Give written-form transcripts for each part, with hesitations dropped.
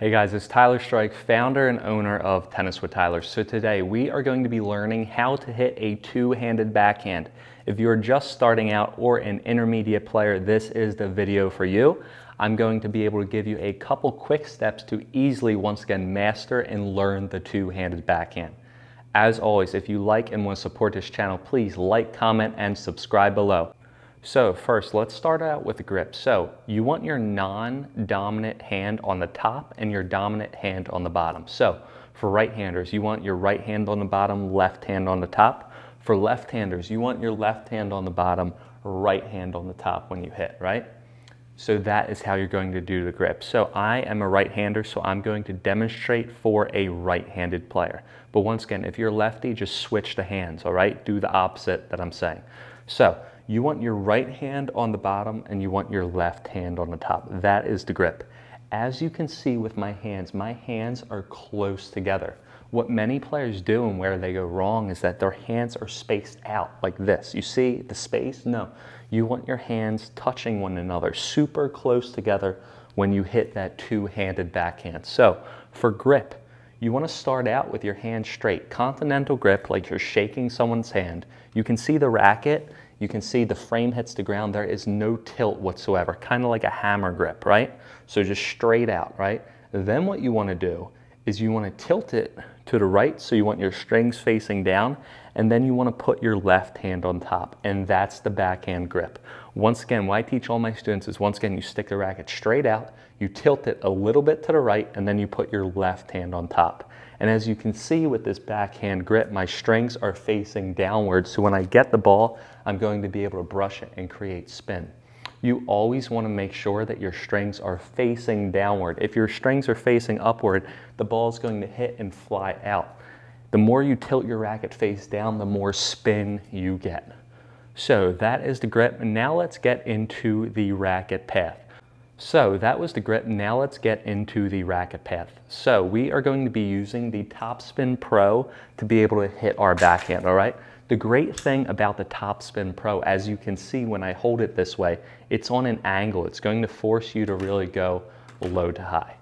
Hey guys, it's Tyler Strike, founder and owner of Tennis with Tyler. So today we are going to be learning how to hit a two-handed backhand. If you're just starting out or an intermediate player, this is the video for you. I'm going to be able to give you a couple quick steps to easily, once again, master and learn the two-handed backhand. As always, if you like and want to support this channel, please like, comment, and subscribe below. So first, let's start out with the grip. So you want your non-dominant hand on the top and your dominant hand on the bottom. So for right-handers, you want your right hand on the bottom, left hand on the top. For left-handers, you want your left hand on the bottom, right hand on the top when you hit, right? So that is how you're going to do the grip. So I am a right-hander, so I'm going to demonstrate for a right-handed player. But once again, if you're lefty, just switch the hands, all right? Do the opposite that I'm saying. So you want your right hand on the bottom and you want your left hand on the top. That is the grip. As you can see with my hands are close together. What many players do and where they go wrong is that their hands are spaced out like this. You see the space? No. You want your hands touching one another, super close together when you hit that two-handed backhand. So for grip, you want to start out with your hand straight. Continental grip, like you're shaking someone's hand. You can see the racket. You can see the frame hits the ground. There is no tilt whatsoever, kind of like a hammer grip, right? So just straight out, right? Then what you want to do is you want to tilt it to the right, so you want your strings facing down, and then you want to put your left hand on top, and that's the backhand grip. Once again, what I teach all my students is, once again, you stick the racket straight out, you tilt it a little bit to the right, and then you put your left hand on top. And as you can see with this backhand grip, my strings are facing downwards, so when I get the ball, I'm going to be able to brush it and create spin. You always want to make sure that your strings are facing downward. If your strings are facing upward, the ball is going to hit and fly out. The more you tilt your racket face down, the more spin you get. So that is the grip. And now let's get into the racket path. So that was the grip. Now let's get into the racket path. So we are going to be using the Topspin Pro to be able to hit our backhand, all right? The great thing about the Topspin Pro, as you can see when I hold it this way, it's on an angle. It's going to force you to really go low to high.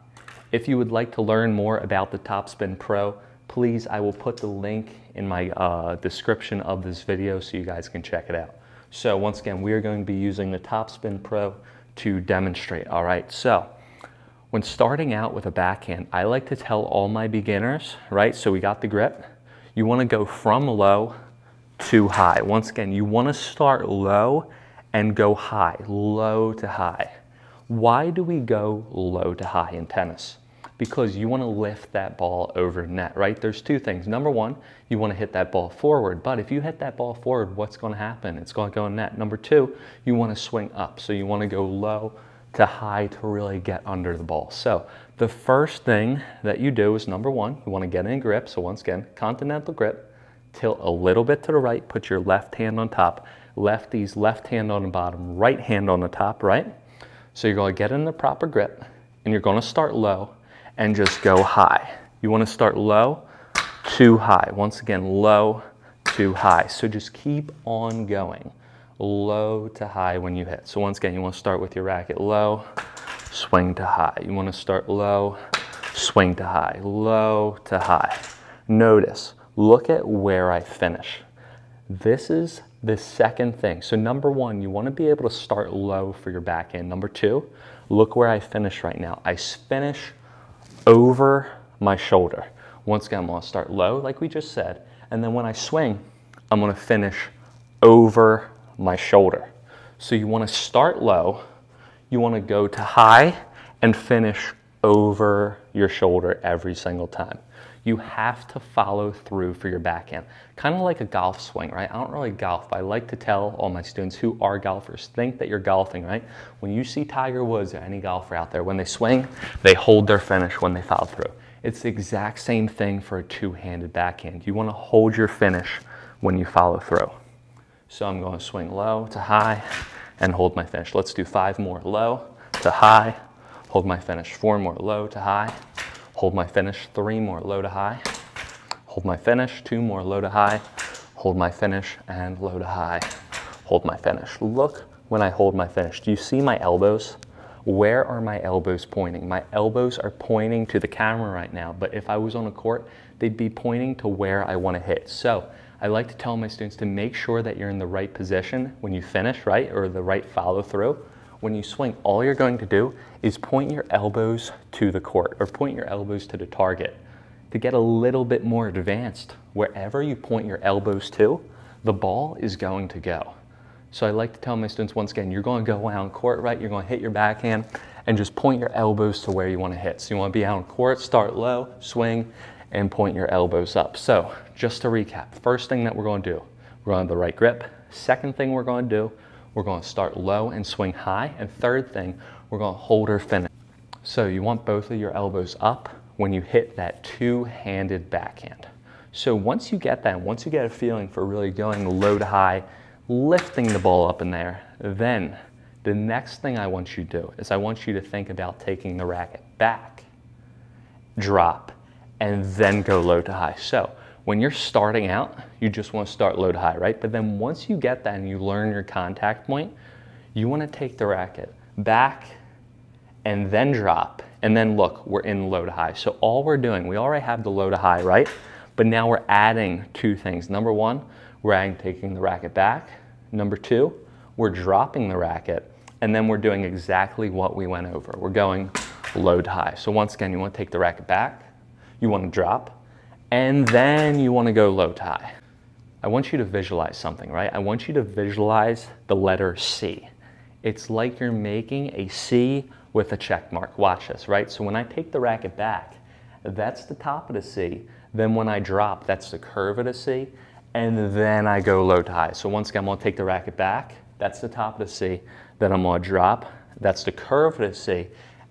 If you would like to learn more about the Topspin Pro, please, I will put the link in my description of this video so you guys can check it out. So once again, we are going to be using the Topspin Pro to demonstrate, all right? So when starting out with a backhand, I like to tell all my beginners, right? So we got the grip. You want to go from low to high. Once again, you want to start low and go high, low to high. Why do we go low to high in tennis? Because you want to lift that ball over net, right? There's two things. Number one, you want to hit that ball forward, but if you hit that ball forward, what's going to happen? It's going to go in net. Number two, you want to swing up. So you want to go low to high to really get under the ball. So the first thing that you do is, number one, you want to get in grip. So once again, continental grip, tilt a little bit to the right, put your left hand on top, lefties, left hand on the bottom, right hand on the top, right? So you're going to get in the proper grip and you're going to start low and just go high. You want to start low to high. Once again, low to high. So just keep on going, low to high when you hit. So once again, you want to start with your racket low, swing to high. You want to start low, swing to high, low to high. Notice, look at where I finish. This is the second thing. So number one, you want to be able to start low for your backhand. Number two, look where I finish right now. I finish over my shoulder. Once again, I'm going to start low like we just said, and then when I swing, I'm going to finish over my shoulder. So you want to start low, you want to go to high and finish over your shoulder every single time. You have to follow through for your backhand. Kind of like a golf swing, right? I don't really golf, but I like to tell all my students who are golfers, think that you're golfing, right? When you see Tiger Woods or any golfer out there, when they swing, they hold their finish when they follow through. It's the exact same thing for a two-handed backhand. You want to hold your finish when you follow through. So I'm going to swing low to high and hold my finish. Let's do 5 more. Low to high, hold my finish. 4 more. Low to high, hold my finish. 3 more, low to high, hold my finish. 2 more, low to high, hold my finish, and low to high, hold my finish. Look when I hold my finish. Do you see my elbows Where are my elbows pointing? My elbows are pointing to the camera right now, but if I was on a court, they'd be pointing to where I want to hit. So I like to tell my students to make sure that you're in the right position when you finish, right? Or the right follow through. When you swing, all you're going to do is point your elbows to the court or point your elbows to the target. To get a little bit more advanced, wherever you point your elbows to, the ball is going to go. So I like to tell my students, once again, you're going to go out on court, right? You're going to hit your backhand and just point your elbows to where you want to hit. So you want to be out on court, start low, swing, and point your elbows up. So just to recap, first thing that we're going to do, we're going to have the right grip. Second thing we're going to do, we're going to start low and swing high. And third thing, we're going to hold or finish. So you want both of your elbows up when you hit that two-handed backhand. So once you get that, once you get a feeling for really going low to high, lifting the ball up in there, then the next thing I want you to do is I want you to think about taking the racket back, drop, and then go low to high. So when you're starting out, you just want to start low to high, right? But then once you get that and you learn your contact point, you want to take the racket back and then drop, and then look, we're in low to high. So all we're doing, we already have the low to high, right? But now we're adding two things. Number one, we're adding taking the racket back. Number two, we're dropping the racket, and then we're doing exactly what we went over. We're going low to high. So once again, you want to take the racket back, you want to drop, and then you want to go low to high. I want you to visualize something, right? I want you to visualize the letter C. It's like you're making a C with a check mark. Watch this, right? So when I take the racket back, that's the top of the C. Then when I drop, that's the curve of the C. And then I go low to high. So once again, I'm gonna take the racket back. That's the top of the C. Then I'm gonna drop. That's the curve of the C.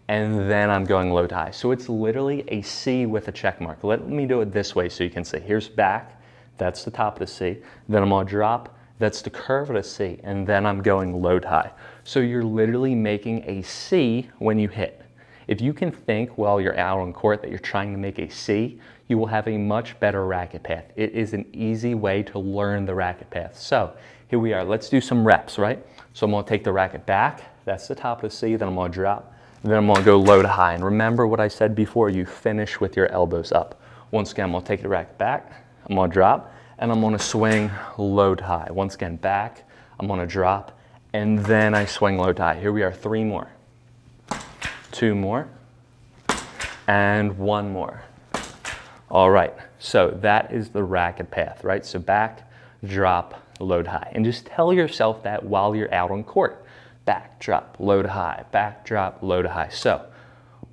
And then I'm going low to high. So it's literally a C with a check mark. Let me do it this way so you can see. Here's back. That's the top of the C. Then I'm gonna drop. That's the curve of the C. And then I'm going low to high. So you're literally making a C when you hit. If you can think while you're out on court that you're trying to make a C, you will have a much better racket path. It is an easy way to learn the racket path. So here we are. Let's do some reps, right? So I'm going to take the racket back. That's the top of the C. Then I'm going to drop. Then I'm going to go low to high. And remember what I said before, you finish with your elbows up. Once again, I'm going to take the racket back. I'm going to drop. And I'm going to swing low to high. Once again, back. I'm going to drop. And then I swing low to high. Here we are. 3 more. 2 more. And 1 more. All right, so that is the racket path, right? So back, drop, low to high. And just tell yourself that while you're out on court. Back, drop, low to high, back, drop, low to high. So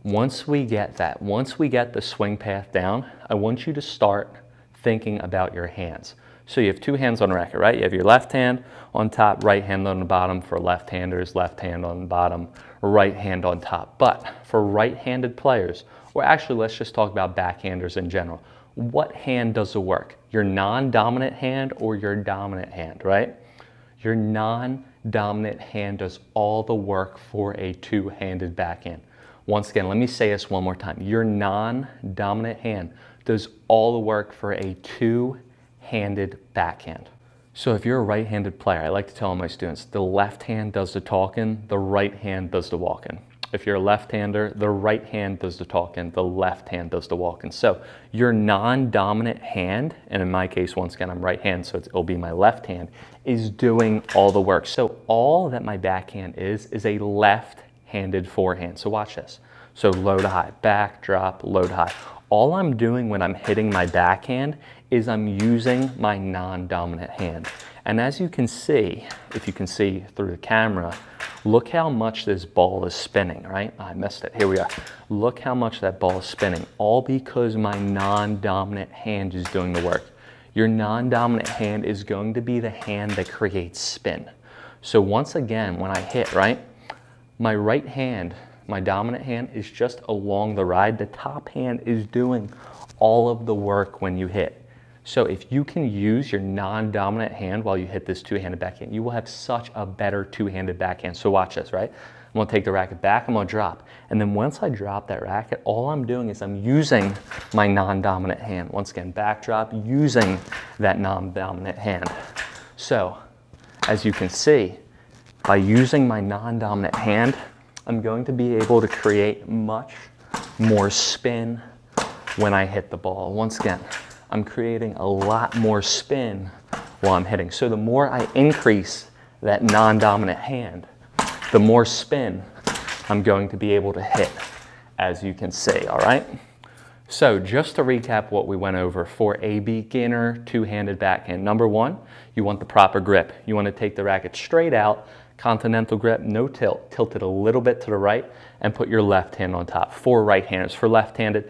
once we get that, once we get the swing path down, I want you to start thinking about your hands. So you have 2 hands on the racket, right? You have your left hand on top, right hand on the bottom. For left-handers, left hand on the bottom, right hand on top. But for right-handed players, or actually let's just talk about backhanders in general, what hand does the work? Your non-dominant hand or your dominant hand, right? Your non-dominant hand does all the work for a two-handed backhand. Once again, let me say this one more time. Your non-dominant hand does all the work for a two-handed backhand. So if you're a right-handed player, I like to tell my students, the left hand does the talking, the right hand does the walking. If you're a left-hander, the right hand does the talking, the left hand does the walking. So your non-dominant hand, and in my case, once again, I'm right-handed, so it'll be my left hand, is doing all the work. So all that my backhand is a left-handed forehand. So watch this. So low to high, back, drop, low to high. All I'm doing when I'm hitting my backhand is I'm using my non-dominant hand. And as you can see, if you can see through the camera, look how much this ball is spinning, right? I missed it. Here we are. Look how much that ball is spinning, all because my non-dominant hand is doing the work. Your non-dominant hand is going to be the hand that creates spin. So once again, when I hit, right, my right hand, my dominant hand is just along the ride. The top hand is doing all of the work when you hit. So if you can use your non-dominant hand while you hit this two-handed backhand, you will have such a better two-handed backhand. So watch this, right? I'm gonna take the racket back, I'm gonna drop. And then once I drop that racket, all I'm doing is I'm using my non-dominant hand. Once again, back drop, using that non-dominant hand. So as you can see, by using my non-dominant hand, I'm going to be able to create much more spin when I hit the ball. Once again, I'm creating a lot more spin while I'm hitting. So the more I increase that non-dominant hand, the more spin I'm going to be able to hit, as you can see, all right? So just to recap what we went over for a beginner two-handed backhand. Number one, you want the proper grip. You want to take the racket straight out, continental grip, no tilt. Tilt it a little bit to the right and put your left hand on top. For right-handers, for left-handed,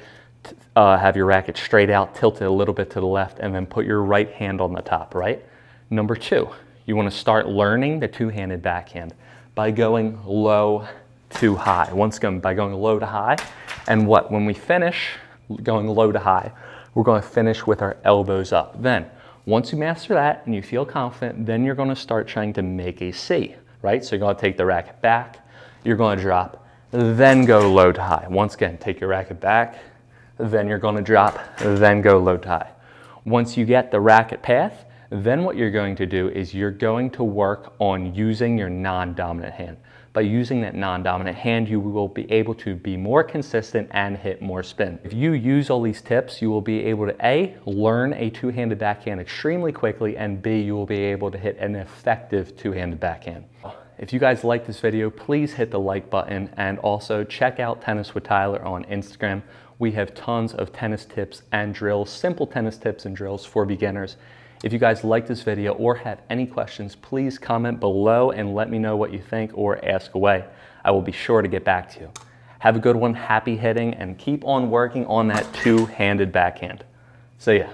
have your racket straight out, tilt it a little bit to the left, and then put your right hand on the top, right? Number two, you want to start learning the two-handed backhand by going low to high. Once again, by going low to high. And what? When we finish going low to high, we're going to finish with our elbows up. Then, once you master that and you feel confident, then you're going to start trying to make a C, right? So you're going to take the racket back, you're going to drop, then go low to high. Once again, take your racket back, then you're going to drop, then go low to high. Once you get the racket path, then what you're going to do is you're going to work on using your non-dominant hand. By using that non-dominant hand, you will be able to be more consistent and hit more spin. If you use all these tips, you will be able to A, learn a two-handed backhand extremely quickly, and B, you will be able to hit an effective two-handed backhand. If you guys like this video, please hit the like button, and also check out Tennis with Tyler on Instagram. We have tons of tennis tips and drills, simple tennis tips and drills for beginners. If you guys like this video or have any questions, please comment below and let me know what you think or ask away. I will be sure to get back to you. Have a good one, happy hitting, and keep on working on that two-handed backhand. See ya.